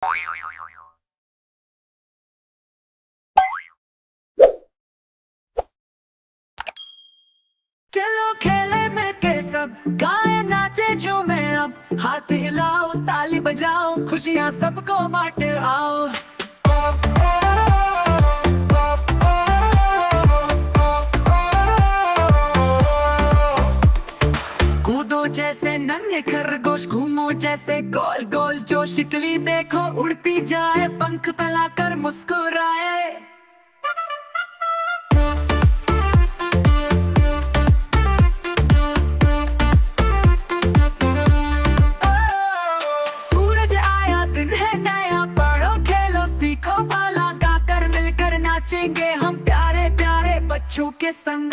चलो खेले मिलके सब, गाए नाचे झूमे अब, हाथ हिलाओ ताली बजाओ, खुशियाँ सबको बांटे आओ। कूदो जैसे नन्हे खरगोश, घूमो जैसे गोल गोल, जो शिकली देखो उड़ती जाए, पंख फैलाकर मुस्कुराए। सूरज आया दिन है नया, पढ़ो खेलो सीखो भला, गाकर मिलकर नाचेंगे हम प्यारे प्यारे बच्चों के संग।